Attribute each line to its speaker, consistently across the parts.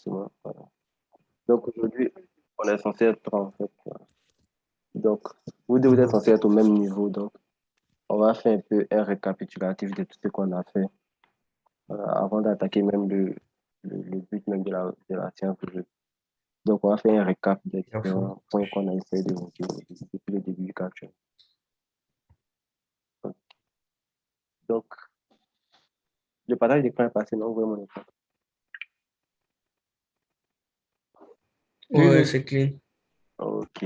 Speaker 1: exactement. Voilà. Donc aujourd'hui, on est censé être en fait. Donc, vous deux, vous êtes censés être au même niveau. Donc, on va faire un peu un récapitulatif de tout ce qu'on a fait avant d'attaquer même le but même de la séance de jeu. Donc, on va faire un récap des
Speaker 2: À fond.
Speaker 1: différents points qu'on a essayé d'évoquer depuis le début du capture. Donc, le partage d'écran est passé, non, vraiment l'écran.
Speaker 2: Ouais, c'est clean.
Speaker 1: Ok.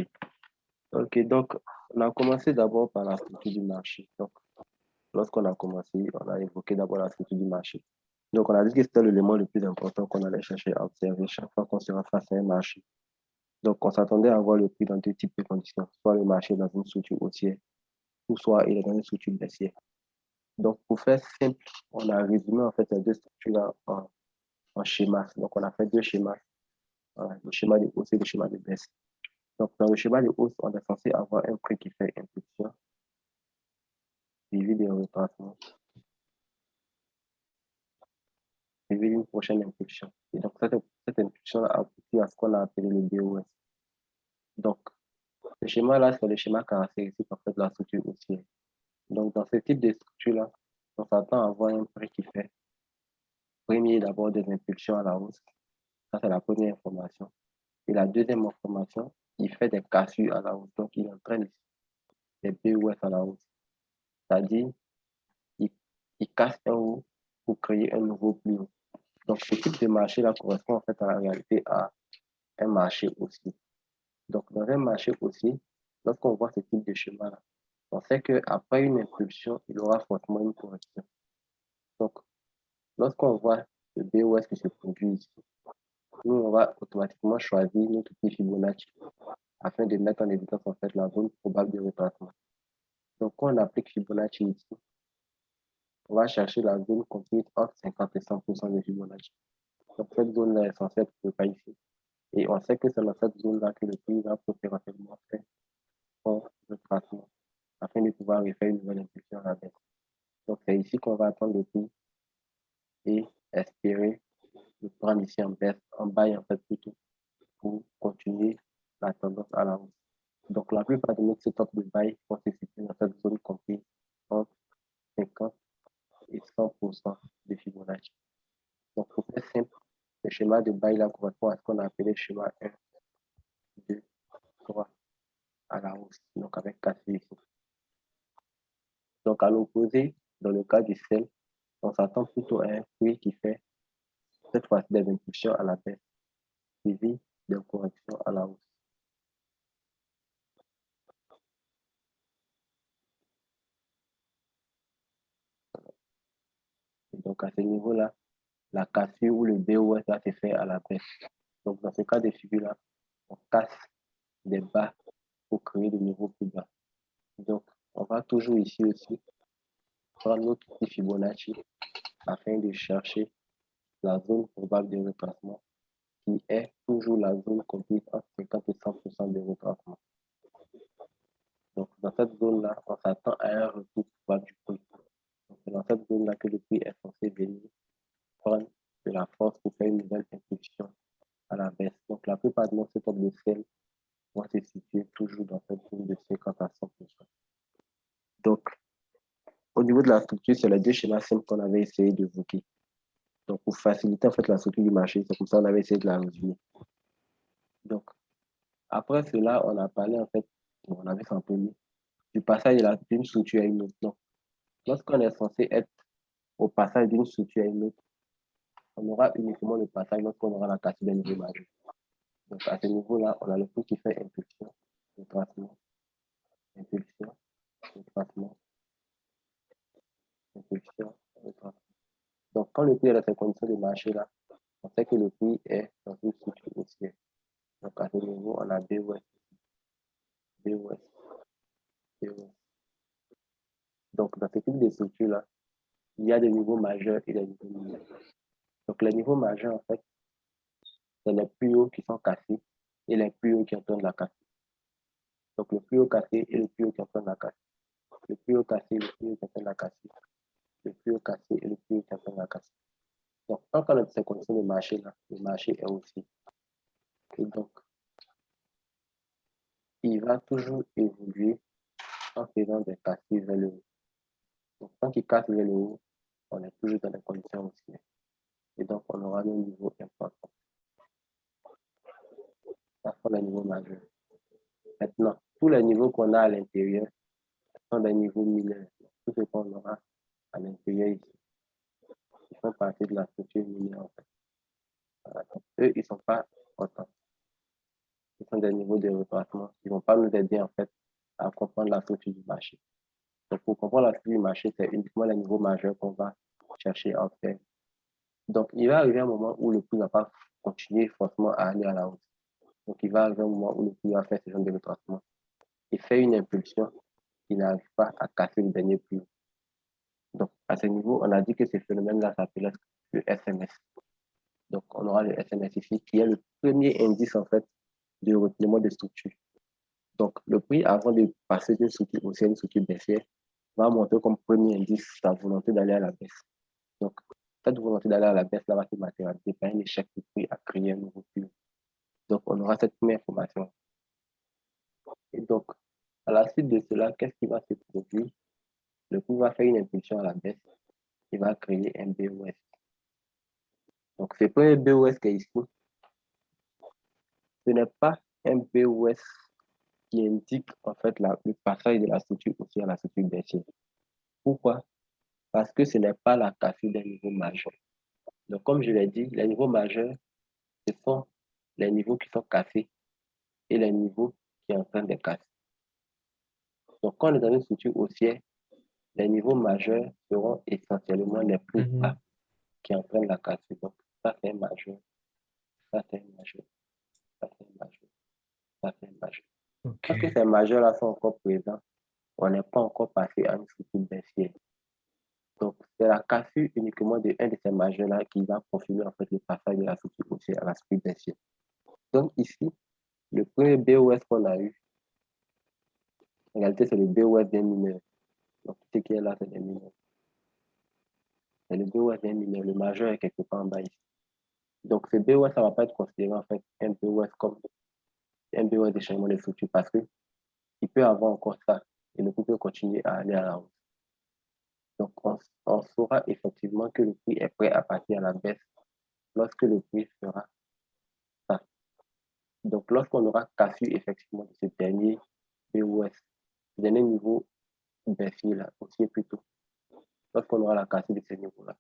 Speaker 1: Ok, donc, on a commencé d'abord par la structure du marché. Donc, lorsqu'on a commencé, on a évoqué d'abord la structure du marché. Donc, on a dit que c'était l'élément le plus important qu'on allait chercher à observer chaque fois qu'on sera face à un marché. Donc, on s'attendait à voir le prix dans deux types de conditions, soit le marché dans une structure haussière, ou soit il est dans une structure baissière. Donc, pour faire simple, on a résumé en fait ces deux structures-là en schémas. Donc, on a fait deux schémas, le schéma de hausse et le schéma de baisse. Donc, dans le schéma de hausse, on est censé avoir un prix qui fait impulsion, suivi d'un retracement, suivi d'une prochaine impulsion. Et donc, cette impulsion a abouti à ce qu'on a appelé le BOS. Donc, ce schéma-là, c'est le schéma caractéristique en fait, de la structure haussière. Donc, dans ce type de structure-là, on s'attend à avoir un prix qui fait, premier, d'abord des impulsions à la hausse. Ça, c'est la première information. Et la deuxième information, il fait des cassures à la hausse. Donc, il entraîne des BOS à la hausse. C'est-à-dire, il, il casse un haut pour créer un nouveau plus haut. Donc, ce type de marché-là correspond en fait à la réalité à un marché haussier. Donc, dans un marché haussier, lorsqu'on voit ce type de schéma-là, on sait qu'après une impulsion, il y aura forcément une correction. Donc, lorsqu'on voit le BOS qui se produit ici, nous, on va automatiquement choisir notre petit Fibonacci afin de mettre en évidence en fait la zone probable de retracement. Donc, quand on applique Fibonacci ici, on va chercher la zone comprise entre 50 et 100% de Fibonacci. Donc, cette zone-là est censée être pas ici. Et on sait que c'est dans cette zone-là que le prix va potentiellement faire son retracement afin de pouvoir refaire une nouvelle impulsion à la baisse. Donc, c'est ici qu'on va attendre le prix et espérer le prendre ici en baisse, en bail en fait plutôt, pour continuer la tendance à la hausse. Donc, la plupart de nos setups de bail vont se situer dans cette zone comprise entre 50 et 100% de Fibonacci. Donc, pour faire simple, le schéma de bail là correspond à ce qu'on a appelé schéma 1, 2, 3 à la hausse, donc avec 4 ici. Donc, à l'opposé, dans le cas du sel, on s'attend plutôt à un prix qui fait cette fois-ci des impulsions à la baisse, suivi de corrections à la hausse. Et donc, à ce niveau-là, la cassure ou le BOS va se faire à la baisse. Donc, dans ce cas de figure-là, on casse des bas pour créer de nouveaux plus bas. Donc, on va toujours ici aussi prendre notre petit Fibonacci afin de chercher la zone probable de retracement qui est toujours la zone comprise entre 50 et 100% de retracement. Donc, dans cette zone-là, on s'attend à un retour probable du prix. Donc, c'est dans cette zone-là que le prix est censé venir prendre de la force pour faire une nouvelle impulsion à la baisse. Donc, la plupart de nos setups de sel vont se situer toujours dans cette zone de 50 à 100%. Donc, au niveau de la structure, c'est les deux schémas simples qu'on avait essayé d'évoquer. Donc, pour faciliter en fait la structure du marché, c'est comme ça qu'on avait essayé de la résumer. Donc, après cela, on a parlé en fait, on avait fait un peu du passage d'une structure à une autre. Donc, lorsqu'on est censé être au passage d'une structure à une autre, on aura uniquement le passage lorsqu'on aura la cassure d'un niveau majeur. Donc, à ce niveau-là, on a le prix qui fait impulsion, retracement, impulsion, retracement, impulsion, retracement. Donc, quand le prix est dans ces conditions de marché-là, on sait que le prix est dans une structure haussière. Donc, à ce niveau, on a BOS, BOS, BOS. Donc, dans ce type de structure-là, il y a des niveaux majeurs et des niveaux mineurs. Donc, les niveaux majeurs, en fait, c'est les plus hauts qui sont cassés et les plus hauts qui sont en train de la casser. Donc, le plus haut cassé et le plus haut qui est en train de la casser. Le plus haut cassé et le plus haut qui est en train de la casser. Le plus haut cassé et le plus haut qui est en train de la casser. Donc, quand on a ces conditions de marché là, le marché est aussi. Et donc, il va toujours évoluer en faisant des cassures vers le haut. Donc, quand il casse vers le haut, on est toujours dans des conditions aussi. Et donc, on aura un niveau important. Ça sera le niveau majeur. Maintenant, tous les niveaux qu'on a à l'intérieur sont des niveaux mineurs. Tout ce qu'on aura à l'intérieur ici, ils font partie de la structure mineure en fait. Voilà. Donc, eux, ils ne sont pas importants. Ils sont des niveaux de retracement. Ils ne vont pas nous aider en fait à comprendre la structure du marché. Donc, pour comprendre la structure du marché, c'est uniquement les niveaux majeurs qu'on va chercher à faire. Donc, il va arriver un moment où le prix ne va pas continuer forcément à aller à la hausse. Donc, il va arriver un moment où le prix va faire ce genre de retracement et fait une impulsion qui n'arrive pas à casser le dernier prix. Donc, à ce niveau, on a dit que ce phénomène-là s'appelle le SMS. Donc, on aura le SMS ici, qui est le premier indice, en fait, de retournement de structure. Donc, le prix, avant de passer d'une structure haussière à une structure baissière, va montrer comme premier indice sa volonté d'aller à la baisse. Donc, cette volonté d'aller à la baisse, là, va se matérialiser par un échec du prix à créer un nouveau plus haut. Donc, on aura cette première information. Et donc, à la suite de cela, qu'est-ce qui va se produire? Le prix va faire une impulsion à la baisse. Il va créer un BOS. Donc, ce premier BOS qui est ici, ce n'est pas un BOS qui indique en fait le passage de la structure haussière à la structure baissière. Pourquoi? Parce que ce n'est pas la cassure des niveaux majeurs. Donc, comme je l'ai dit, les niveaux majeurs, ce sont les niveaux qui sont cassés et les niveaux qui sont en train de casser. Donc, quand on est dans une structure haussière, les niveaux majeurs seront essentiellement les plus bas qui en train de la casser. Donc, ça c'est un majeur, ça c'est un majeur, ça c'est un majeur, ça c'est un majeur. Tant que ces majeurs-là sont encore présents, on n'est pas encore passé à une structure baissière. Donc, c'est la cassure uniquement de un de ces majeurs-là qui va confirmer en fait le passage de la structure haussière à la structure baissière. Donc, ici, le premier BOS qu'on a eu, en réalité, c'est le BOS d'un mineur. Donc, ce qui est là, c'est des mineurs. C'est le BOS d'un mineur. Le majeur est quelque part en bas ici. Donc, ce BOS, ça ne va pas être considéré en fait un BOS comme un BOS de changement de structure parce qu'il peut avoir encore ça et le prix peut continuer à aller à la hausse. Donc, on saura effectivement que le prix est prêt à partir à la baisse lorsque le prix fera ça. Donc, lorsqu'on aura cassé effectivement ce dernier BOS, ce dernier niveau baissier là, aussi plutôt, lorsqu'on aura la cassure de ce niveau-là,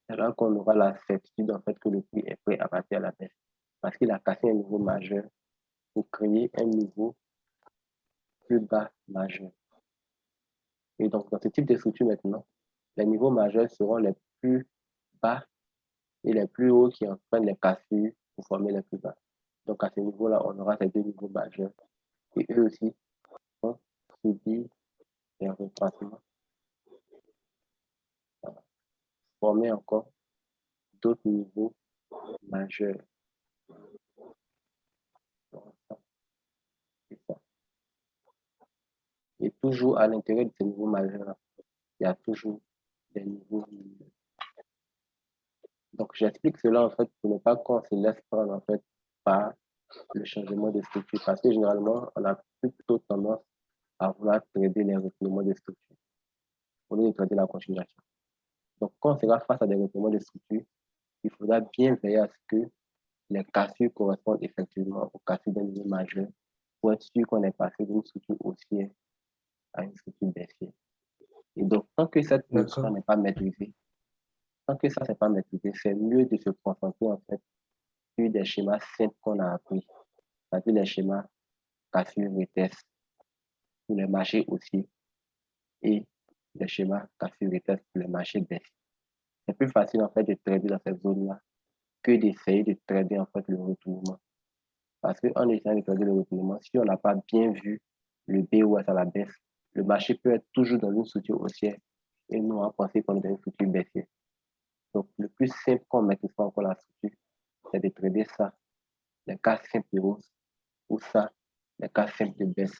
Speaker 1: c'est là qu'on aura la certitude en fait que le prix est prêt à partir à la baisse parce qu'il a cassé un niveau majeur pour créer un niveau plus bas majeur. Et donc, dans ce type de structure maintenant, les niveaux majeurs seront les plus bas et les plus hauts qui entraînent les cassures pour former les plus bas. Donc, à ce niveau-là, on aura ces deux niveaux majeurs et eux aussi vont subir des retracements, former encore d'autres niveaux majeurs. Donc, ça, c'est ça. Et toujours à l'intérieur de ces niveaux majeurs, il y a toujours des niveaux mineurs. Donc, j'explique cela en fait pour ne pas qu'on se laisse prendre en fait par le changement de structure parce que généralement, on a plutôt tendance à vouloir trader les retournements de structure au lieu de trader la continuation. Donc, quand on sera face à des retournements de structure, il faudra bien veiller à ce que les cassures correspondent effectivement aux cassures d'un niveau majeur pour être sûr qu'on est passé d'une structure haussière à une structure baissière. Et donc, tant que cette position n'est pas maîtrisée, tant que ça n'est pas maîtrisé, c'est mieux de se concentrer en fait sur des schémas simples qu'on a appris, c'est-à-dire les schémas cassure retest pour les marchés haussiers et les schémas cassure retest pour les marchés baissiers. C'est plus facile en fait de trader dans cette zone-là que d'essayer de trader en fait le retournement. Parce qu'en essayant de trader le retournement, si on n'a pas bien vu le BOS à la baisse, le marché peut être toujours dans une structure haussière et nous on penser qu'on est dans une structure baissière. Donc le plus simple qu'on maîtrise pas encore la structure, c'est de trader ça, les cas simples de hausse ou ça, les cas simples de baisse.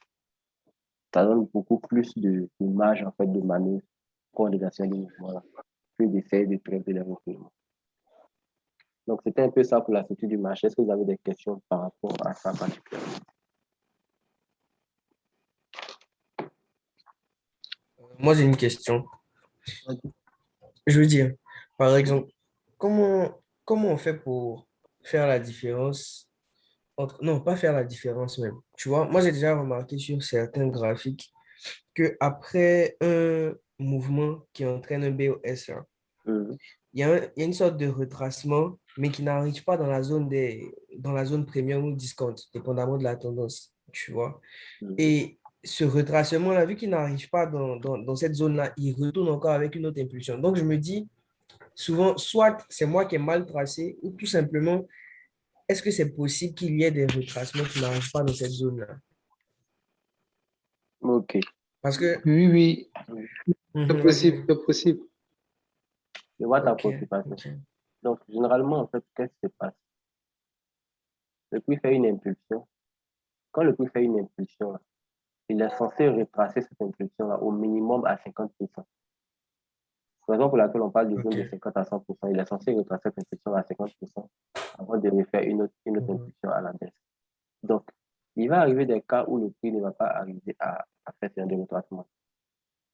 Speaker 1: Ça donne beaucoup plus de marge en fait de manœuvre pour les actions de mouvement que d'essayer de trader les retournements. Donc, c'était un peu ça pour la structure du marché. Est-ce que vous avez des questions par rapport à ça particulièrement?
Speaker 2: Moi, j'ai une question. Je veux dire, par exemple, comment on fait pour faire la différence entre... Non, pas faire la différence même. Tu vois, moi, j'ai déjà remarqué sur certains graphiques que après un mouvement qui entraîne un BOS, hein,
Speaker 1: Mhm,
Speaker 2: il y a une sorte de retracement, mais qui n'arrive pas dans la zone premium ou discount, dépendamment de la tendance, tu vois.
Speaker 1: mhm.
Speaker 2: Et ce retracement-là, vu qu'il n'arrive pas dans cette zone-là, il retourne encore avec une autre impulsion. Donc, je me dis, souvent, soit c'est moi qui ai mal tracé, ou tout simplement, est-ce que c'est possible qu'il y ait des retracements qui n'arrivent pas dans cette zone-là?
Speaker 1: OK.
Speaker 2: Parce que...
Speaker 3: Oui, oui, c'est
Speaker 2: Mhm, vas-y,
Speaker 3: possible,
Speaker 2: vas-y.
Speaker 3: c'est possible.
Speaker 1: Je vois ta
Speaker 2: Ok,
Speaker 1: préoccupation.
Speaker 2: ok.
Speaker 1: Donc, généralement, en fait, qu'est-ce qui se passe? Le prix fait une impulsion. Quand le prix fait une impulsion, là, il est censé retracer cette impulsion-là au minimum à 50%. Raison pour laquelle on parle de zone de
Speaker 2: Ok.
Speaker 1: 50 à 100%. Il est censé retracer cette impulsion à 50% avant de refaire une autre
Speaker 2: Mhm,
Speaker 1: impulsion à la baisse. Donc, il va arriver des cas où le prix ne va pas arriver à faire ce retracement.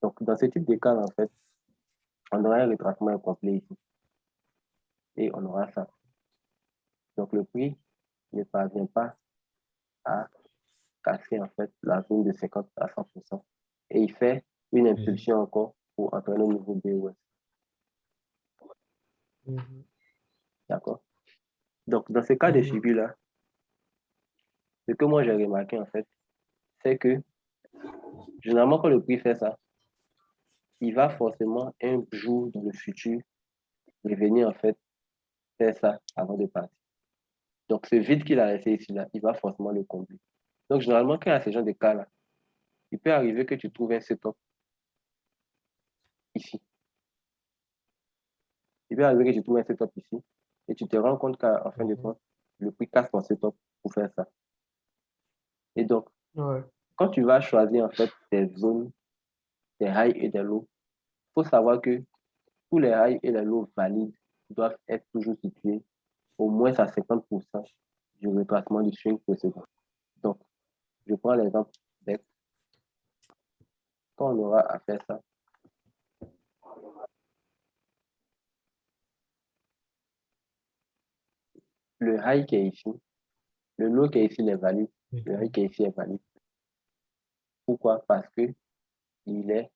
Speaker 1: Donc, dans ce type de cas, en fait, on aura un retracement incomplet ici et on aura ça. Donc, le prix ne parvient pas à casser en fait la zone de 50 à 100% et il fait une
Speaker 2: mhm,
Speaker 1: impulsion encore pour entraîner un nouveau BOS.
Speaker 2: mhm,
Speaker 1: D'accord? Donc, dans ce cas de
Speaker 2: mhm,
Speaker 1: figure-là, ce que moi j'ai remarqué en fait, c'est que généralement quand le prix fait ça, il va forcément un jour dans le futur revenir en fait faire ça avant de partir. Donc, ce vide qu'il a laissé ici, là, il va forcément le combler. Donc, généralement, quand il y a ce genre de cas-là, il peut arriver que tu trouves un setup ici. Il peut arriver que tu trouves un setup ici et tu te rends compte qu'en fin de
Speaker 2: mhm.
Speaker 1: compte, le prix casse ton setup pour faire ça. Et donc,
Speaker 2: Ouais.
Speaker 1: quand tu vas choisir en fait tes zones, tes highs et des lows, il faut savoir que tous les highs et les lows valides doivent être toujours situés au moins à 50% du retracement du swing précédent. Donc, je prends l'exemple d'Ex. Quand on aura à faire ça, le high qui est ici, le low qui est ici est valide, le high
Speaker 2: Mhm,
Speaker 1: qui est ici est valide. Pourquoi? Parce que il est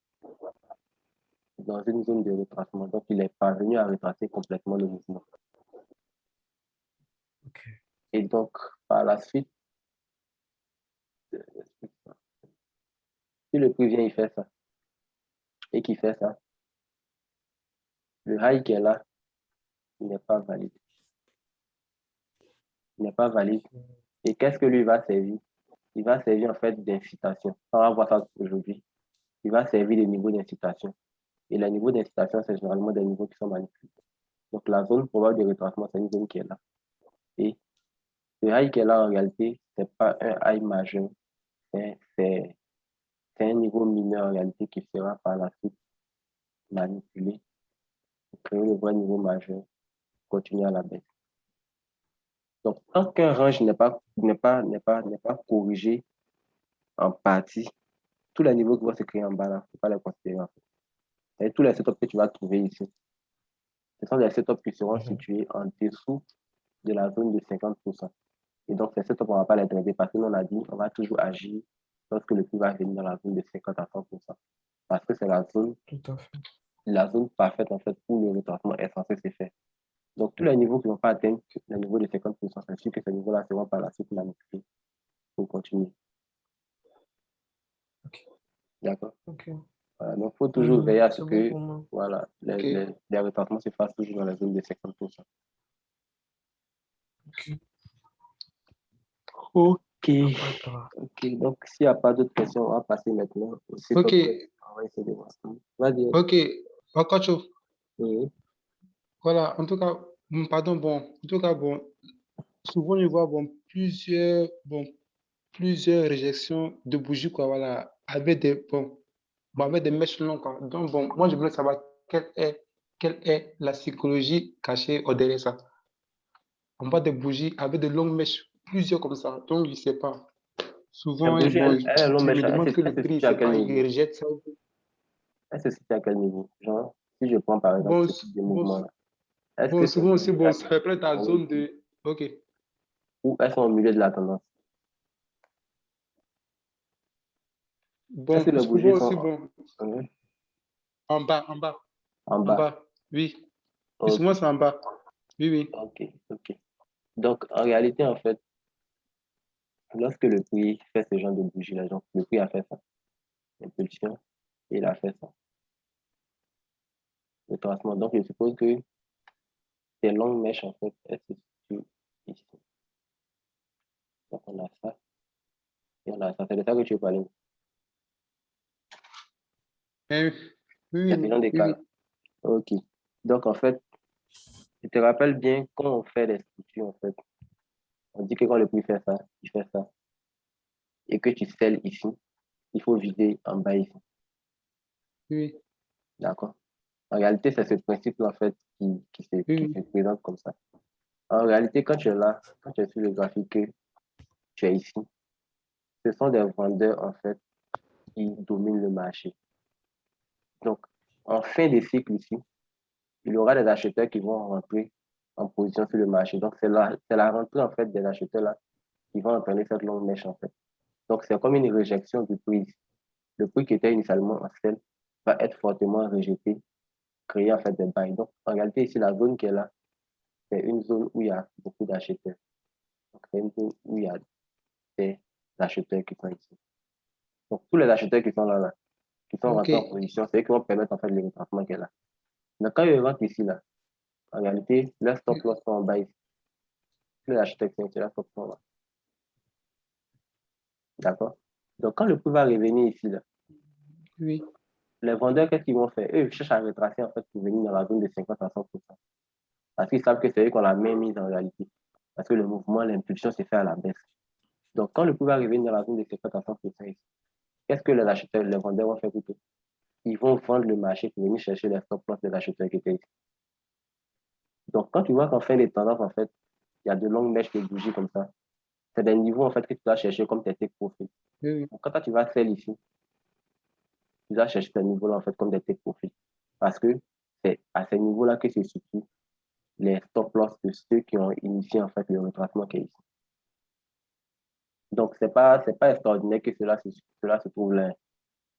Speaker 1: dans une zone de retracement. Donc, il est parvenu à retracer complètement le mouvement.
Speaker 2: ok.
Speaker 1: Et donc, par la suite, si le prix vient, il fait ça, et qu'il fait ça, le high qui est là, il n'est pas valide. Il n'est pas valide. Et qu'est-ce que lui va servir? Il va servir en fait d'incitation. On va voir ça aujourd'hui. Il va servir de niveau d'incitation. Et les niveaux d'incitation, c'est généralement des niveaux qui sont manipulés. Donc, la zone probable de retracement, c'est une zone qui est là. Et ce high qui est là, en réalité, ce n'est pas un high majeur. C'est un niveau mineur, en réalité, qui sera par la suite manipulé pour créer le vrai niveau majeur, continuer à la baisse. Donc, tant qu'un range n'est pas corrigé en partie, tous les niveaux qui vont se créer en bas, là, il ne faut pas les considérer en fait. Et tous les setups que tu vas trouver ici, ce sont des setups qui seront
Speaker 2: Mhm.
Speaker 1: situés en dessous de la zone de 50%. Et donc, ces setups, on ne va pas les traiter parce que nous, on a dit, on va toujours agir lorsque le prix va venir dans la zone de 50 à 100%. Parce que c'est
Speaker 2: Tout à fait.
Speaker 1: la zone parfaite en fait où le retraitement est censé se faire. Donc, tous les niveaux qui ne vont pas atteindre le niveau de 50%, c'est sûr que ces niveaux-là seront par la suite manipulés pour continuer.
Speaker 2: Ok.
Speaker 1: D'accord?
Speaker 2: Ok.
Speaker 1: Voilà. Donc, il faut toujours veiller à ce
Speaker 2: C'est bon
Speaker 1: que
Speaker 2: pour moi.
Speaker 1: voilà,
Speaker 3: Ok.
Speaker 1: les retraitements se fassent toujours dans la zone de 50%.
Speaker 2: Ok.
Speaker 1: Ok.
Speaker 2: Il n'y a pas de grave.
Speaker 1: Ok. Donc, s'il n'y a pas d'autres questions, on va passer maintenant au
Speaker 3: Ok.
Speaker 1: setup. On va essayer de voir. Vas-y.
Speaker 3: Ok. Okacho.
Speaker 1: Oui.
Speaker 3: Voilà. En tout cas, pardon, bon. En tout cas, bon. Souvent, on voit plusieurs réjections de bougies, quoi, voilà, avec des mèches longues, quoi. Donc, bon, moi, je voulais savoir quelle est la psychologie cachée au derrière ça. on voit des bougies avec de longues mèches, plusieurs comme ça. Donc, je ne sais pas.
Speaker 1: La
Speaker 3: Souvent,
Speaker 1: bougie,
Speaker 3: bon,
Speaker 1: elle est longue,
Speaker 3: je
Speaker 1: mais
Speaker 3: me demande que
Speaker 1: elle
Speaker 3: le
Speaker 1: se
Speaker 3: prix,
Speaker 1: situe à
Speaker 3: c'est
Speaker 1: quel
Speaker 3: pas, il
Speaker 1: niveau?
Speaker 3: rejette ça.
Speaker 1: Elle se situe à quel niveau? Genre, si je prends par exemple
Speaker 3: Bon,
Speaker 1: ce type de mouvement-là, est-ce
Speaker 3: bon,
Speaker 1: que c'est
Speaker 3: souvent aussi, bon,
Speaker 1: négociable
Speaker 3: ça reflète ta
Speaker 1: en haut
Speaker 3: zone
Speaker 1: ici,
Speaker 3: de. OK.
Speaker 1: ou elles sont au milieu de la tendance? Est-ce que
Speaker 3: Bon,
Speaker 1: les
Speaker 3: souvent
Speaker 1: bougies
Speaker 3: aussi,
Speaker 1: sont
Speaker 3: bon,
Speaker 1: euh,
Speaker 3: en bas, en bas,
Speaker 1: en
Speaker 3: en
Speaker 1: bas?
Speaker 3: bas. Oui. Et
Speaker 1: Ok,
Speaker 3: souvent, c'est en bas. Oui, oui.
Speaker 1: ok, ok. Donc, en réalité, en fait, lorsque le prix fait ce genre de bougie-là, donc le prix a fait ça, l'impulsion, et il a fait ça, le tracement. Donc, je suppose que ces longues mèches, en fait, elles se situent ici. Donc, on a ça, et on a ça. C'est de ça que tu veux parler.
Speaker 3: Hein,
Speaker 1: Il y
Speaker 3: oui,
Speaker 1: a ce
Speaker 3: oui,
Speaker 1: genre
Speaker 3: oui,
Speaker 1: d'écart.
Speaker 3: oui.
Speaker 1: Ok. Donc, en fait, je te rappelle bien, quand on fait les structures, en fait, on dit que quand le prix fait ça, il fait ça, et que tu scelles ici, il faut viser en bas ici.
Speaker 3: Oui,
Speaker 1: D'accord? En réalité, c'est ce principe-là, en fait,
Speaker 3: oui,
Speaker 1: qui
Speaker 3: oui.
Speaker 1: se présente comme ça. En réalité, quand tu es là, quand tu es sur le graphique, que tu es ici, ce sont des vendeurs, en fait, qui dominent le marché. Donc, en fin de cycle ici, il y aura des acheteurs qui vont rentrer en position sur le marché. Donc, c'est la rentrée, en fait, des acheteurs là qui vont entraîner cette longue mèche, en fait. Donc, c'est comme une réjection du prix. Le prix qui était initialement en sell va être fortement rejeté, créer en fait des bails. Donc, en réalité, ici, la zone qui est là, c'est une zone où il y a beaucoup d'acheteurs. Donc, c'est une zone où il y a des acheteurs qui sont ici. Donc, tous les acheteurs qui sont là, qui sont
Speaker 3: OK.
Speaker 1: rentrés en position, c'est eux qui vont permettre en fait le retracement qui est là. Mais quand ils rentrent ici, là, en réalité, leurs stop loss sont en bas ici. Tous les acheteurs qui sont ici, leurs stop sont là. D'accord? Donc, quand le prix va revenir ici, là,
Speaker 3: Oui,
Speaker 1: les vendeurs, qu'est-ce qu'ils vont faire? Eux, ils cherchent à retracer en fait pour venir dans la zone de 50 à 100%. Parce qu'ils savent que c'est eux qui ont la main mise en réalité. Parce que le mouvement, l'impulsion s'est fait à la baisse. Donc, quand le prix va revenir dans la zone de 50 à 100%, qu'est-ce que les acheteurs, les vendeurs vont faire plutôt? Ils vont vendre le marché pour venir chercher les stop loss des acheteurs qui étaient ici. Donc, quand tu vois qu'en fin de tendance, en fait, il y a de longues mèches de bougies comme ça, c'est des niveaux en fait que tu dois chercher comme tes take profits.
Speaker 3: oui, oui.
Speaker 1: Donc, quand toi, tu vas sell ici, tu dois chercher ces niveaux-là en fait comme des take profits. Parce que c'est à ces niveaux-là que se situent les stop loss de ceux qui ont initié en fait le retracement qui est ici. Donc, c'est pas extraordinaire que cela se trouve là.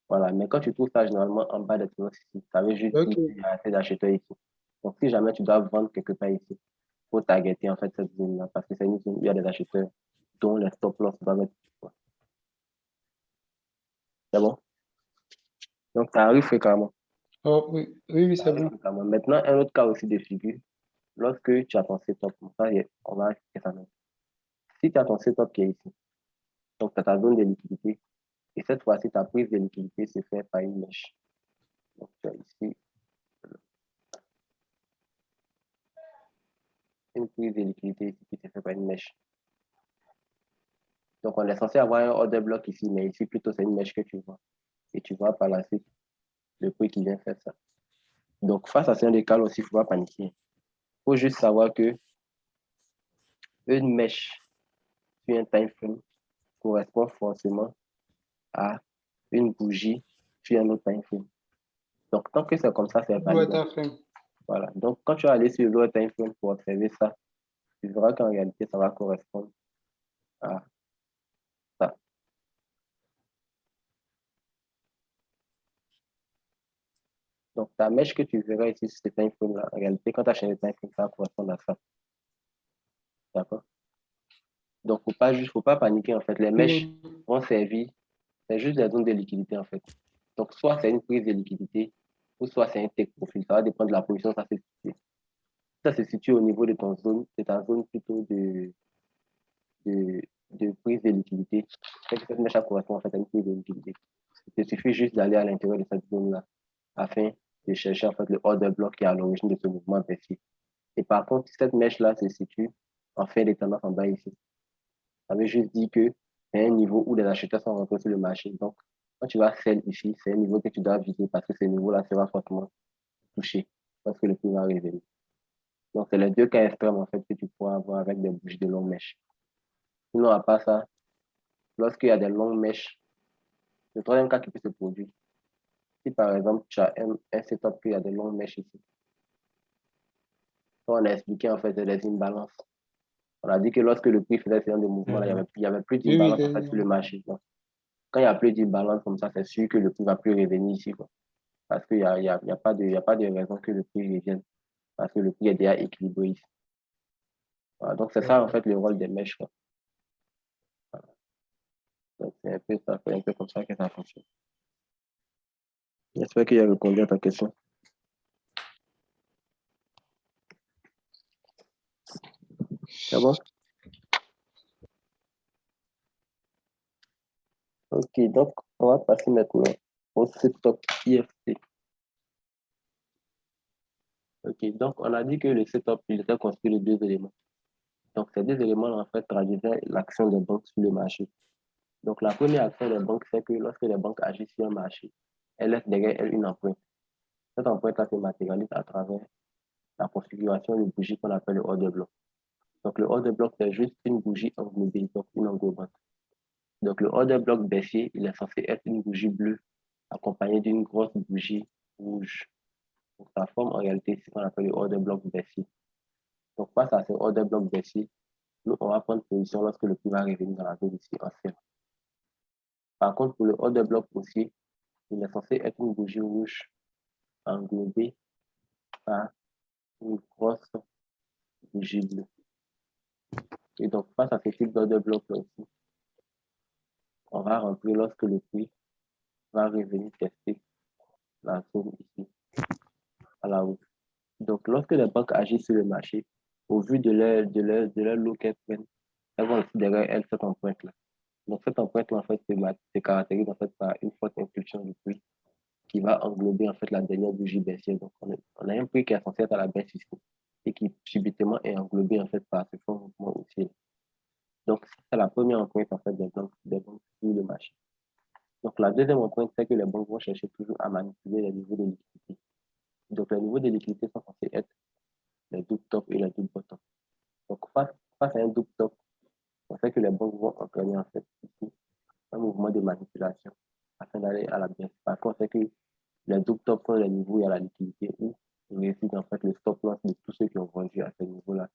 Speaker 1: Voilà. Mais quand tu trouves ça généralement en bas des tendances ici, ça veut juste dire qu'il
Speaker 3: OK.
Speaker 1: y a assez d'acheteurs ici. Donc, si jamais tu dois vendre quelque part ici, il faut targeter en fait cette zone-là parce que c'est une zone où il y a des acheteurs dont les stop loss doivent être. C'est bon? Donc, ça arrive fréquemment.
Speaker 3: Oh, oui, oui, oui,
Speaker 1: Ça
Speaker 3: c'est
Speaker 1: arrive
Speaker 3: bon.
Speaker 1: fréquemment. Maintenant, un autre cas aussi de figure, lorsque tu as ton setup, ça, on va expliquer ça maintenant. Si tu as ton setup qui est ici, donc tu as ta zone de liquidité, et cette fois-ci, ta prise de liquidité se fait par une mèche. Donc, tu as ici une prise de liquidité ici qui se fait par une mèche. Donc, on est censé avoir un order block ici, mais ici, plutôt, c'est une mèche que tu vois. Et tu vois par la suite le prix qui vient faire ça. Donc, face à ce décal aussi, il ne faut pas paniquer. Il faut juste savoir que une mèche sur un time frame correspond forcément à une bougie sur un autre time frame. Donc, tant que c'est comme ça, c'est
Speaker 3: Ouais,
Speaker 1: validable.
Speaker 3: t'as fait.
Speaker 1: Voilà. Donc, quand tu vas aller sur le lower time frame pour observer ça, tu verras qu'en réalité, ça va correspondre à ça. Donc, ta mèche que tu verras ici sur ce time frame-là, en réalité, quand tu as changé de time frame, ça va correspondre à ça. D'accord? Donc, faut pas paniquer, en fait. Les
Speaker 3: Oui,
Speaker 1: mèches
Speaker 3: oui.
Speaker 1: vont servir, c'est juste des zones de liquidité, en fait. Donc, soit c'est une prise de liquidité, ou soit c'est un take profil. Ça va dépendre de la position où ça se situe. Ça se situe au niveau de ton zone, c'est ta zone plutôt de prise de liquidité. Cette mèche correspond en fait à une prise de liquidité. Il te suffit juste d'aller à l'intérieur de cette zone-là afin de chercher en fait le order block qui est à l'origine de ce mouvement baissier. Et par contre, si cette mèche-là se situe en fin de tendance en bas ici, ça veut juste dire que c'est un niveau où les acheteurs sont rentrés sur le marché. Donc, quand tu vas sell ici, c'est un niveau que tu dois viser parce que ce niveau-là sera fortement touché parce que le prix va revenir. Donc, c'est les deux cas extrêmes, en fait, que tu pourras avoir avec des bougies de longue mèche. Sinon, à part ça, lorsqu'il y a des longues mèches, le troisième cas qui peut se produire, si par exemple, tu as un setup qui a des longues mèches ici, on a expliqué, en fait, les imbalances. On a dit que lorsque le prix faisait ce genre de mouvement, là, il n'y avait plus
Speaker 3: Oui, oui,
Speaker 1: d'imbalance, en fait, sur le marché. Donc, quand il n'y a plus d'imbalance comme ça, c'est sûr que le prix ne va plus revenir ici, quoi. Parce qu'il y a pas de, il y a pas de raison que le prix revienne. Parce que le prix est déjà équilibré ici. Voilà, donc, c'est ça, en fait, le rôle des mèches, quoi. Donc, c'est un peu ça, c'est un peu comme ça que ça fonctionne. J'espère qu'il a répondu à ta question. C'est bon? Ok, donc, on va passer maintenant au setup IFT. Ok, donc, on a dit que le setup, il était construit de deux éléments. Donc, ces deux éléments, en fait, traduisaient l'action des banques sur le marché. Donc, la première action des banques, c'est que lorsque les banques agissent sur un marché, elles laissent derrière elles une empreinte. Cette empreinte-là se matérialise à travers la configuration d'une bougie qu'on appelle le order block. Donc, le order block, c'est juste une bougie englobée, donc une englobante. Donc, le order block baissier, il est censé être une bougie bleue accompagnée d'une grosse bougie rouge. Donc, ça forme en réalité ce qu'on appelle le order block baissier. Donc, face à ce order block baissier, nous, on va prendre position lorsque le prix va revenir dans la zone ici en ciel. Par contre, pour le order block haussier, il est censé être une bougie rouge englobée par une grosse bougie bleue. Et donc, face à ce type d'order block là aussi, on va rentrer lorsque le prix va revenir tester la zone ici, à la hausse. Donc, lorsque les banques agissent sur le marché, au vu de leur lot qu'elles prennent, elles vont aussi derrière elles cette empreinte-là. Donc, cette empreinte-là, en fait, se caractérise en fait par une forte impulsion du prix qui va englober en fait la dernière bougie baissière. Donc, on a un prix qui est censé être à la baisse ici et qui subitement est englobé en fait par ce fort mouvement haussier. Donc, c'est la première empreinte en fait des banques sur le marché. Donc, la deuxième empreinte, c'est que les banques vont chercher toujours à manipuler les niveaux de liquidité. Donc, les niveaux de liquidité sont censés être les double top et les double bottom. Donc, face à un double top, on sait que les banques vont entraîner en fait ici un mouvement de manipulation afin d'aller à la baisse. Parce qu'on sait que les double top sont les niveaux où il y a la liquidité où réside en fait le stop loss de tous ceux qui ont vendu à ce niveau-là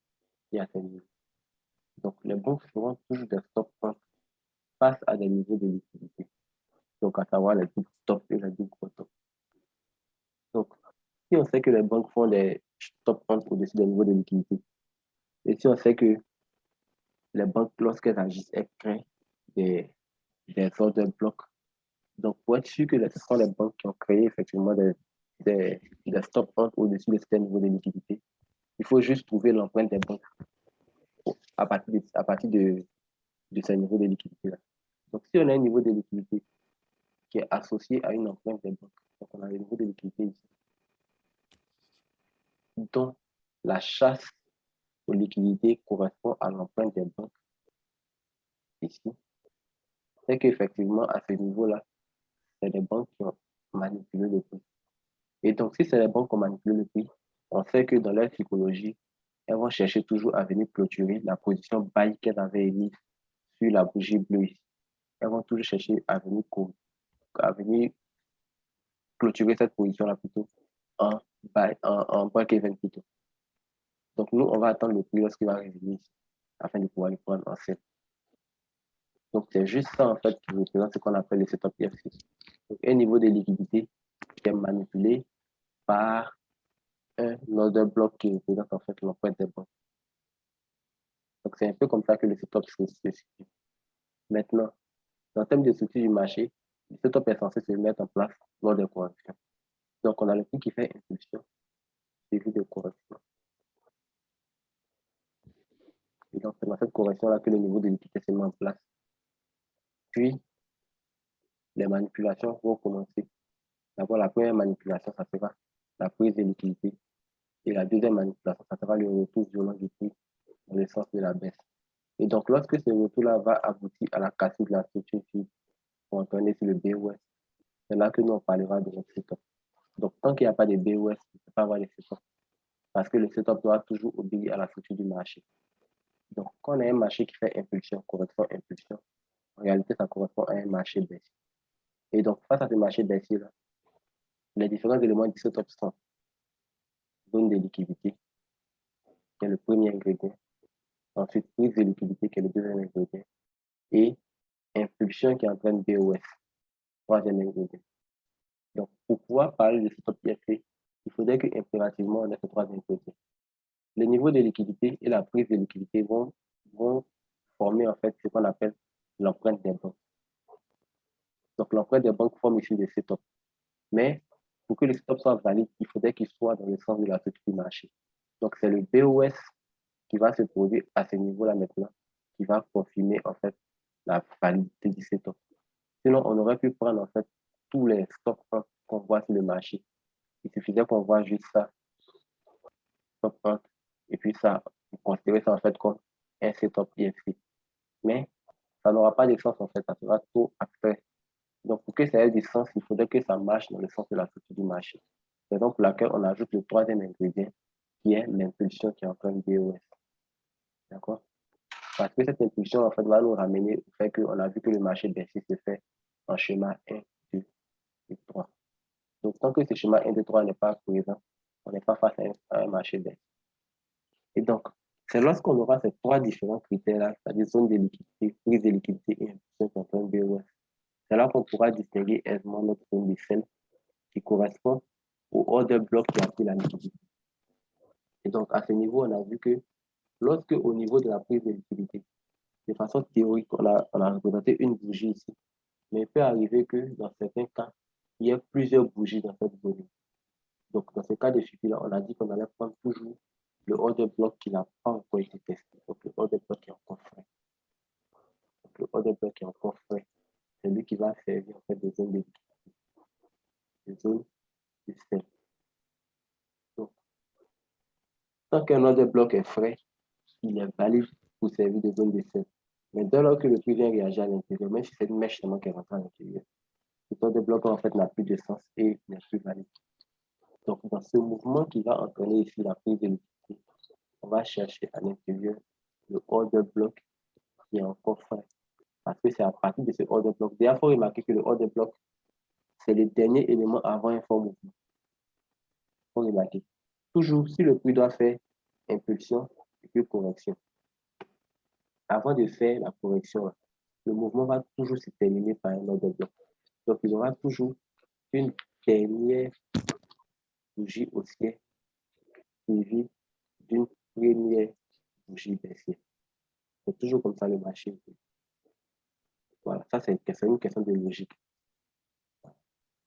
Speaker 1: et à ce niveau. Donc, les banques feront toujours des stop loss face à des niveaux de liquidité. Donc, à savoir les double top et les double bottom. Donc, si on sait que les banques font des stop loss au-dessus des niveaux de liquidité, et si on sait que les banques, lorsqu'elles agissent, elles créent des order blocks. Donc, pour être sûr que ce sont les banques qui ont créé effectivement des stop loss au-dessus de certains niveaux de liquidité, il faut juste trouver l'empreinte des banques à partir de ces niveaux de liquidité-là. Donc, si on a un niveau de liquidité qui est associé à une empreinte des banques, donc on a le niveau de liquidité ici, dont la chasse aux liquidités correspond à l'empreinte des banques ici, c'est qu'effectivement, à ce niveau-là, c'est les banques qui ont manipulé le prix. Et donc, si c'est les banques qui ont manipulé le prix, on sait que dans leur psychologie, elles vont chercher toujours à venir clôturer la position buy qu'elles avaient émise sur la bougie bleue ici. Elles vont toujours chercher à venir clôturer cette position-là plutôt en break-even plutôt. Donc, nous, on va attendre le prix lorsqu'il va revenir ici, afin de pouvoir le prendre en sell. Donc, c'est juste ça, en fait, qui représente ce qu'on appelle le setup IFT. Donc, un niveau de liquidité qui est manipulé par un order block qui représente, en fait, l'empreinte des banques. Donc, c'est un peu comme ça que le setup se situe. Maintenant, en termes de structure du marché, le setup est censé se mettre en place lors des corrections. Donc, on a le prix qui fait impulsion, suivi de correction. Et donc, c'est dans cette correction-là que le niveau de liquidité se met en place. Puis, les manipulations vont commencer. D'abord, la première manipulation, ça sera la prise de liquidité. Et la deuxième manipulation, ça sera le retour violent du prix dans le sens de la baisse. Et donc, lorsque ce retour-là va aboutir à la cassure de la structure pour entraîner sur le BOS, c'est là que nous, on parlera de notre setup. Donc, tant qu'il n'y a pas de BOS, il ne peut pas avoir de setup. parce que le setup doit toujours obéir à la structure du marché. Donc, quand on a un marché qui fait impulsion, correction, impulsion, en réalité, ça correspond à un marché baissier. Et donc, face à ce marché baissier-là, les différents éléments du setup sont zone de liquidité, qui est le premier ingrédient, ensuite prise de liquidité, qui est le deuxième ingrédient, et impulsion qui entraîne BOS, troisième ingrédient. Donc, pour pouvoir parler de setup IFP, il faudrait que impérativement on ait ces trois ingrédients. Le niveau de liquidité et la prise de liquidité vont former en fait ce qu'on appelle l'empreinte des banques. Donc, l'empreinte des banques forme ici des setups. Mais pour que le setup soit valide, il faudrait qu'il soit dans le sens de la structure du marché. Donc, c'est le BOS qui va se produire à ce niveau-là maintenant, qui va confirmer en fait la validité du setup. Sinon, on aurait pu prendre en fait tous les stop qu'on voit sur le marché. Il suffisait qu'on voit juste ça, stop 1, et puis ça, vous considérez ça en fait comme un setup IFC. Mais ça n'aura pas de sens en fait, ça sera trop abstrait. Donc pour que ça ait du sens, il faudrait que ça marche dans le sens de la structure du marché. C'est donc pour laquelle on ajoute le troisième ingrédient, qui est l'impulsion qui est en train de BOS. D'accord? Parce que cette impulsion en fait va nous ramener au fait qu'on a vu que le marché baissier se fait en schéma 1, 2 et 3. Donc tant que ce schéma 1, 2, 3 n'est pas présent, on n'est pas face à un marché baissier. Et donc, c'est lorsqu'on aura ces trois différents critères-là, c'est-à-dire zone de liquidité, prise de liquidité et impulsion contre un BOS, c'est là qu'on pourra distinguer aisément notre zone de sel qui correspond au order block qui a pris la liquidité. Et donc, à ce niveau, on a vu que lorsque au niveau de la prise de liquidité, de façon théorique, on a représenté une bougie ici, mais il peut arriver que dans certains cas, il y ait plusieurs bougies dans cette zone. Donc, dans ce cas de figure-là, on a dit qu'on allait prendre toujours le order block qui n'a pas encore été testé. Donc, le order block qui est encore frais. Donc, le order block qui est encore frais, c'est lui qui va servir en fait de zone de liquidité, de zone de sel. Donc, tant qu'un order block est frais, il est valide pour servir de zone de sel. Mais dès lors que le prix vient réagir à l'intérieur, même si c'est une mèche seulement qui rentre à l'intérieur, cet order block en fait n'a plus de sens et n'est plus valide. Donc, dans ce mouvement qui va entraîner ici la prise de liquidité, on va chercher à l'intérieur le order block qui est encore frais. Parce que c'est à partir de ce order block. D'ailleurs, il faut remarquer que le order block, c'est le dernier élément avant un fort mouvement. Il faut remarquer. Toujours, si le prix doit faire impulsion et puis correction, avant de faire la correction, le mouvement va toujours se terminer par un order block. Donc, il y aura toujours une dernière bougie haussière suivie d'une première bougie baissière. C'est toujours comme ça le marché. Voilà, ça c'est une question de logique.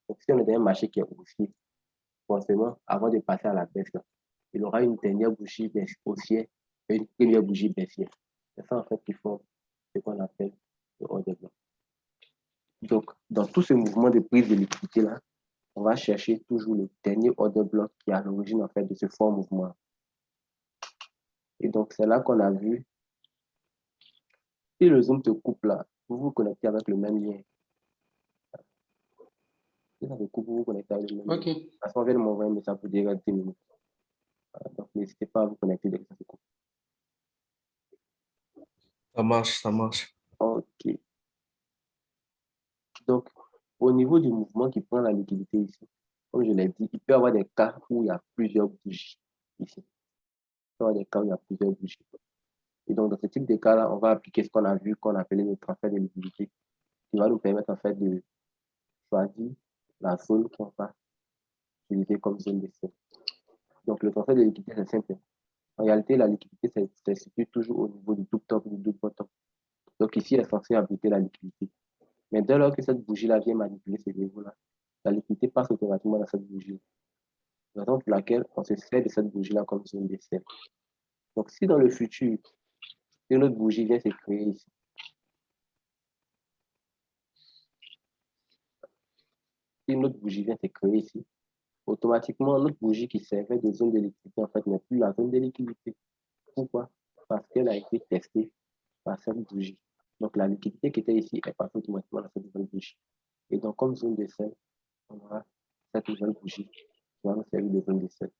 Speaker 1: Donc, si on est dans un marché qui est haussier, forcément, avant de passer à la baisse, là, il aura une dernière bougie haussière et une première bougie baissière. C'est ça en fait qui font ce qu'on appelle le order block. Donc, dans tout ce mouvement de prise de liquidité là, on va chercher toujours le dernier order block qui est à l'origine en fait de ce fort mouvement. Et donc, c'est là qu'on a vu, si le zoom te coupe là, vous vous connectez avec le même lien. Si ça te coupe, vous vous connectez avec le même lien. Parce qu'on vient de m'envoyer un message pour dire 10 minutes. Voilà, donc, n'hésitez pas à vous connecter dès que ça se coupe.
Speaker 2: Ça marche, ça marche.
Speaker 1: OK. Donc, au niveau du mouvement qui prend la liquidité ici, comme je l'ai dit, il peut y avoir des cas où il y a plusieurs bougies ici. Il peut y avoir des cas où il y a plusieurs bougies. Et donc, dans ce type de cas-là, on va appliquer ce qu'on a vu, qu'on appelait le transfert de liquidité, qui va nous permettre en fait de choisir la zone qu'on va utiliser comme zone de sel. Donc, le transfert de liquidité, c'est simple. En réalité, la liquidité se situe toujours au niveau du double top, du double bottom. Donc, ici, elle est censée abriter la liquidité. Mais dès lors que cette bougie-là vient manipuler ces niveaux-là, la liquidité passe automatiquement dans cette bougie. Raison pour laquelle on se sert de cette bougie-là comme zone de sel. Donc, si dans le futur, une autre bougie vient se créer ici, si une autre bougie vient se créer ici, automatiquement, notre bougie qui servait de zone de liquidité, en fait, n'est plus la zone de liquidité. Pourquoi? Parce qu'elle a été testée par cette bougie. Donc, la liquidité qui était ici est passée automatiquement dans cette nouvelle bougie. Et donc, comme zone de sel, on aura cette nouvelle bougie qui va nous servir de zone de sel.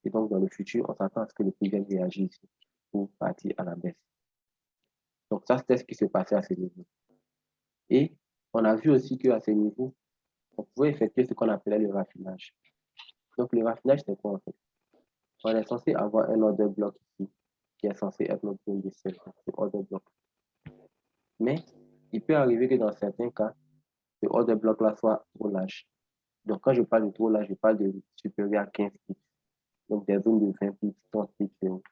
Speaker 1: Et donc, dans le futur, on s'attend à ce que le prix vienne réagir ici pour partir à la baisse. Donc, ça, c'était ce qui se passait à ce niveau. Et on a vu aussi qu'à ce niveau, on pouvait effectuer ce qu'on appelait le raffinage. Donc, le raffinage, c'est quoi en fait? On est censé avoir un order block ici, qui est censé être notre zone de sel, c'est order block. Mais il peut arriver que dans certains cas, ce order block-là soit trop large. Donc, quand je parle de trop large, je parle de supérieur à 15 pips. Donc, des zones de 20 pips, 30 pips et autres.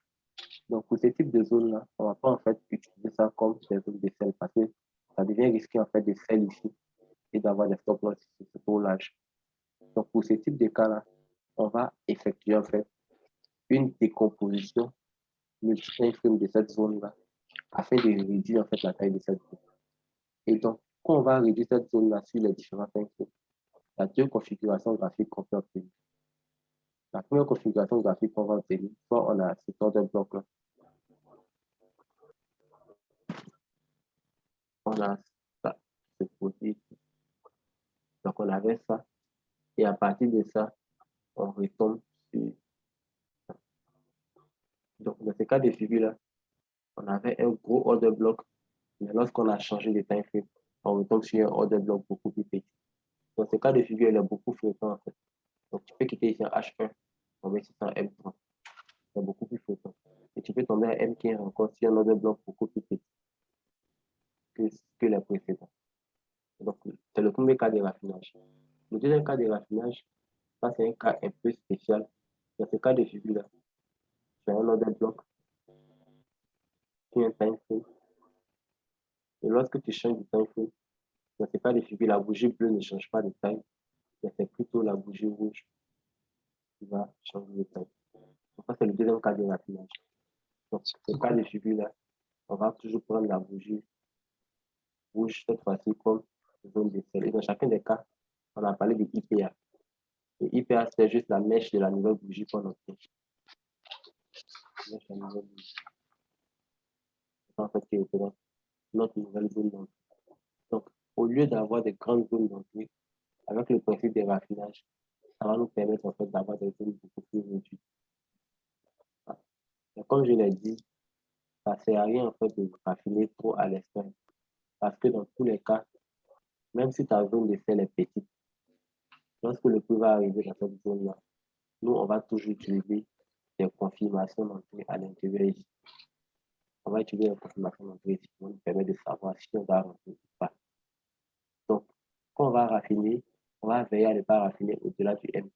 Speaker 1: Donc, pour ce type de zone-là, on ne va pas en fait utiliser ça comme des zones de sel parce que ça devient risqué en fait de sel ici et d'avoir des stop loss ici, c'est trop large. Donc, pour ce type de cas-là, on va effectuer en fait une décomposition multi-time de cette zone-là afin de réduire en fait la taille de cette zone. Et donc, quand on va réduire cette zone-là sur les différents time frames, il y a deux configurations graphiques qu'on peut obtenir. La première configuration graphique qu'on va obtenir, soit on a ce genre de bloc-là. On a ça, ce produit. Donc, on avait ça. Et à partir de ça, on retombe sur. Donc, dans ce cas de figure-là, on avait un gros order block, mais lorsqu'on a changé de time frame, on retombe sur un order block beaucoup plus petit. Dans ce cas de figure, il est beaucoup flottant en fait. Donc, tu peux quitter ici en H1, tomber ici en M3. C'est beaucoup plus flottant. Et tu peux tomber à M15 encore sur un order block beaucoup plus petit que les précédents. Donc, c'est le premier cas de raffinage. Le deuxième cas de raffinage, ça c'est un cas un peu spécial. Dans ce cas de figure-là, tu as un order block qui est un time frame. Et lorsque tu changes de time frame, dans ce cas de figure, la bougie bleue ne change pas de taille, mais c'est plutôt la bougie rouge qui va changer de taille. Donc, ça c'est le deuxième cas de raffinage. Donc, ce cas de figure-là, on va toujours prendre la bougie rouge, cette fois-ci comme zone de sel. Et dans chacun des cas, on a parlé de IPA. Et IPA, c'est juste la mèche de la nouvelle bougie qu'on obtient. C'est en fait qui représente notre nouvelle zone d'entrée. Donc, au lieu d'avoir des grandes zones d'entrée, avec le principe des raffinages, ça va nous permettre en fait d'avoir des zones beaucoup plus réduites. Mais comme je l'ai dit, ça ne sert à rien en fait de raffiner trop à l'extérieur. Parce que dans tous les cas, même si ta zone de sel est petite, lorsque le prix va arriver dans cette zone-là, nous, on va toujours utiliser des confirmations d'entrée à l'intérieur ici. On va utiliser des confirmations d'entrée ici qui vont nous permettre de savoir si on va rentrer ou pas. Donc, quand on va raffiner, on va veiller à ne pas raffiner au-delà du M15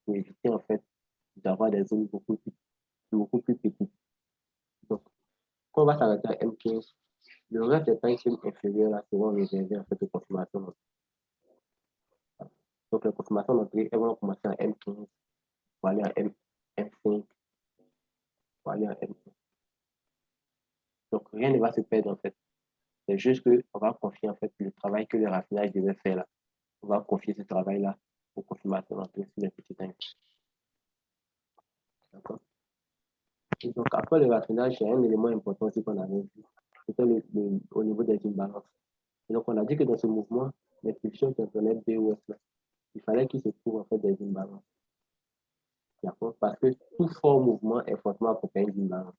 Speaker 1: pour éviter en fait d'avoir des zones beaucoup plus petites. Donc, quand on va s'arrêter à M15, le reste des time frames inférieurs là seront réservés en fait aux confirmations d'entrée. Donc, les confirmations d'entrée, elles vont commencer à M15 pour aller à M5 pour aller à M5. Donc, rien ne va se perdre en fait. C'est juste qu'on va confier en fait le travail que le raffinage devait faire là. On va confier ce travail-là aux confirmations d'entrée sur les petits time. D'accord? Et donc, après le raffinage, il y a un élément important aussi qu'on avait vu. C'était au niveau des imbalances. Et donc, on a dit que dans ce mouvement, les pulsions qui prenaient BOS là, il fallait qu'il se trouve en fait des imbalances. D'accord? Parce que tout fort mouvement est forcément accompagné d'imbalance.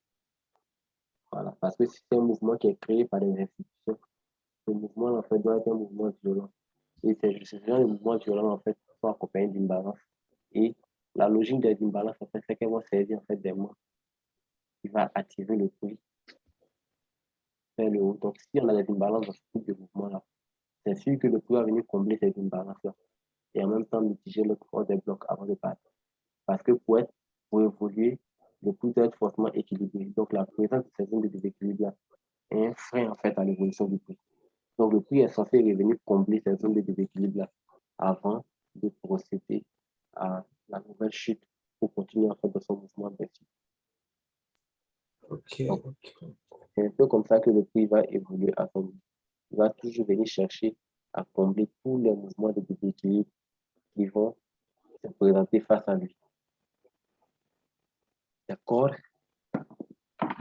Speaker 1: Voilà. Parce que c'est un mouvement qui est créé par des institutions. Le mouvement, en fait, doit être un mouvement violent. Et ce genre de mouvement violent, en fait, sont accompagnés d'imbalance. Et la logique des imbalances, en fait, c'est qu'elles vont servir, en fait, des mots qui va attirer le prix vers le haut. Donc, si on a des imbalances dans ce type de mouvement-là, c'est sûr que le prix va venir combler ces imbalances-là et en même temps mitiger le cours des blocs avant de partir. Parce que pour évoluer, le prix doit être forcément équilibré. Donc, la présence de ces zones de déséquilibre est un frein en fait à l'évolution du prix. Donc, le prix est censé revenir combler ces zones de déséquilibre avant de procéder à la nouvelle chute pour continuer en fait dans son mouvement baissier.
Speaker 2: Ok,
Speaker 1: Donc,
Speaker 2: ok.
Speaker 1: c'est un peu comme ça que le prix va évoluer à son niveau. Il va toujours venir chercher à combler tous les mouvements de déséquilibre qui vont se présenter face à lui. D'accord?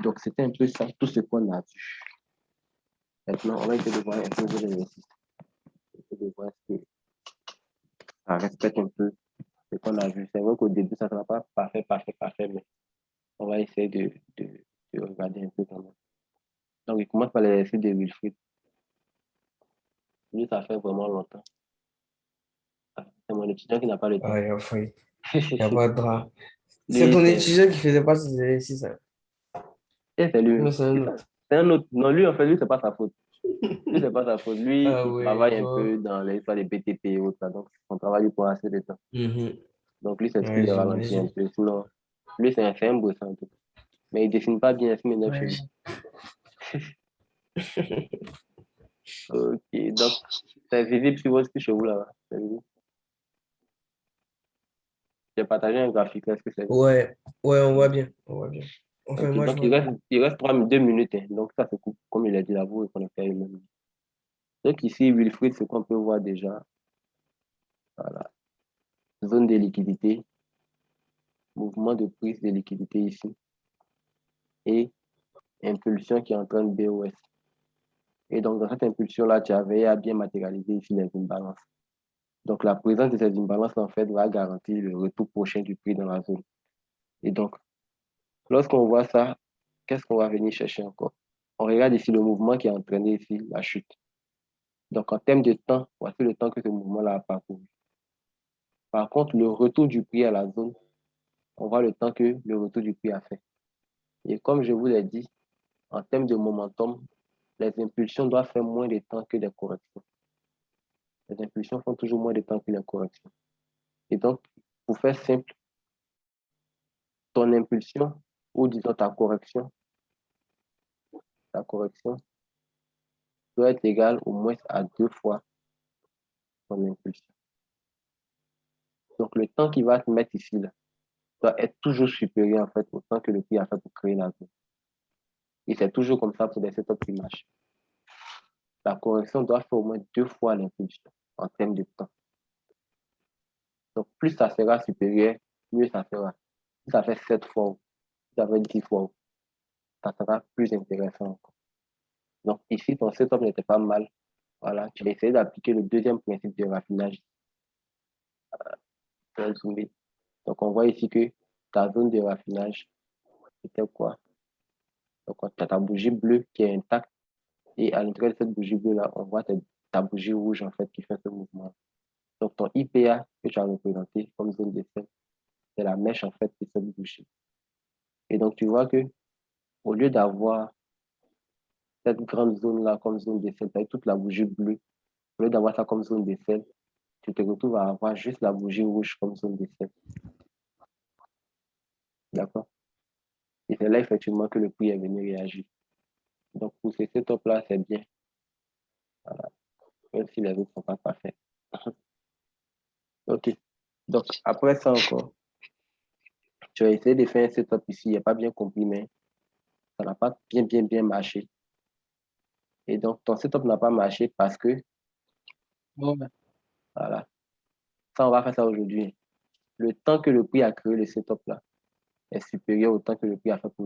Speaker 1: Donc, c'était un peu ça, tout ce qu'on a vu. Maintenant, on va essayer de voir un peu l'exercice. On va essayer de voir si ça respecte un peu ce qu'on a vu. C'est vrai qu'au début, ça ne sera pas parfait, mais on va essayer de regarder un peu quand même. Donc, il commence par l'exercice de Wilfried. Lui, ça fait vraiment longtemps. C'est mon étudiant qui n'a pas le temps.
Speaker 2: Ouais, enfin, il n'y a pas de drame. C'est
Speaker 1: Lui,
Speaker 2: ton
Speaker 1: c'est
Speaker 2: étudiant qui faisait pas ces exercices, hein.
Speaker 1: c'est lui.
Speaker 2: Mais c'est un autre.
Speaker 1: C'est un autre. Non, lui, en fait, lui, c'est pas sa faute. Lui, c'est pas sa faute. Lui,
Speaker 2: Ah
Speaker 1: il
Speaker 2: ouais,
Speaker 1: travaille un
Speaker 2: bon.
Speaker 1: peu dans les histoires des BTP et autres, là. Donc, son travail lui prend assez de temps.
Speaker 2: Mhm.
Speaker 1: Donc, lui, c'est ce qui
Speaker 2: Ouais,
Speaker 1: le ralentit un
Speaker 2: j'imagine.
Speaker 1: peu. Sinon, lui, c'est un bosseur, en tout cas. Mais il dessine pas bien, c'est m'énerve chez
Speaker 2: Ouais.
Speaker 1: lui. Ok, donc, c'est visible sur votre chez vous, là-bas. C'est visible. J'ai partagé un graphique, est-ce que c'est visible?
Speaker 2: Ouais, ouais, on voit bien. On voit bien. Enfin,
Speaker 1: Ok,
Speaker 2: moi, je
Speaker 1: donc
Speaker 2: vois bien.
Speaker 1: il reste 2 minutes, hein. Donc, ça se coupe, comme il a dit là, vous reconnectez lui-même. Donc, ici, Wilfried, ce qu'on peut voir déjà, voilà, zone de liquidité, mouvement de prise de liquidité ici, et impulsion qui entraîne BOS. Et donc, dans cette impulsion-là, tu as veillé à bien matérialiser ici les imbalances. Donc, la présence de ces imbalances, en fait, va garantir le retour prochain du prix dans la zone. Et donc, lorsqu'on voit ça, qu'est-ce qu'on va venir chercher encore? On regarde ici le mouvement qui a entraîné ici la chute. Donc, en termes de temps, voici le temps que ce mouvement-là a parcouru. Par contre, le retour du prix à la zone, on voit le temps que le retour du prix a fait. Et comme je vous l'ai dit, en termes de momentum, les impulsions doivent faire moins de temps que les corrections. Les impulsions font toujours moins de temps que les corrections. Et donc, pour faire simple, ton impulsion, ou disons ta correction doit être égale au moins à 2 fois ton impulsion. Donc, le temps qui va te mettre ici, là, doit être toujours supérieur, en fait, au temps que le prix a fait pour créer la zone. Et c'est toujours comme ça pour des setups qui marchent. La correction doit faire au moins 2 fois l'impulsion en termes de temps. Donc, plus ça sera supérieur, mieux ça sera. Si ça fait 7 fois, si ça fait 10 fois, ça sera plus intéressant encore. Donc, ici, ton setup n'était pas mal. Voilà, tu vas essayer d'appliquer le deuxième principe de raffinage. Donc, on voit ici que ta zone de raffinage, c'était quoi? Donc, tu as ta bougie bleue qui est intacte. Et à l'intérieur de cette bougie bleue-là, on voit ta bougie rouge, en fait, qui fait ce mouvement. Donc, ton IPA que tu as représenté comme zone d'essai, c'est la mèche, en fait, de cette bougie. Et donc, tu vois que au lieu d'avoir cette grande zone-là comme zone d'essai, avec toute la bougie bleue, au lieu d'avoir ça comme zone d'essai, tu te retrouves à avoir juste la bougie rouge comme zone d'essai. D'accord? Et c'est là, effectivement, que le prix est venu réagir. Donc, pour ces setups-là, c'est bien. Voilà. Même si les autres ne sont pas parfaits. OK. Donc, après ça encore, tu as essayé de faire un setup ici, il n'est pas bien compris, mais ça n'a pas bien marché. Et donc, ton setup n'a pas marché parce que,
Speaker 3: Ouais.
Speaker 1: voilà, ça, on va faire ça aujourd'hui. Le temps que le prix a créé le setup là est supérieur au temps que le prix a fait pour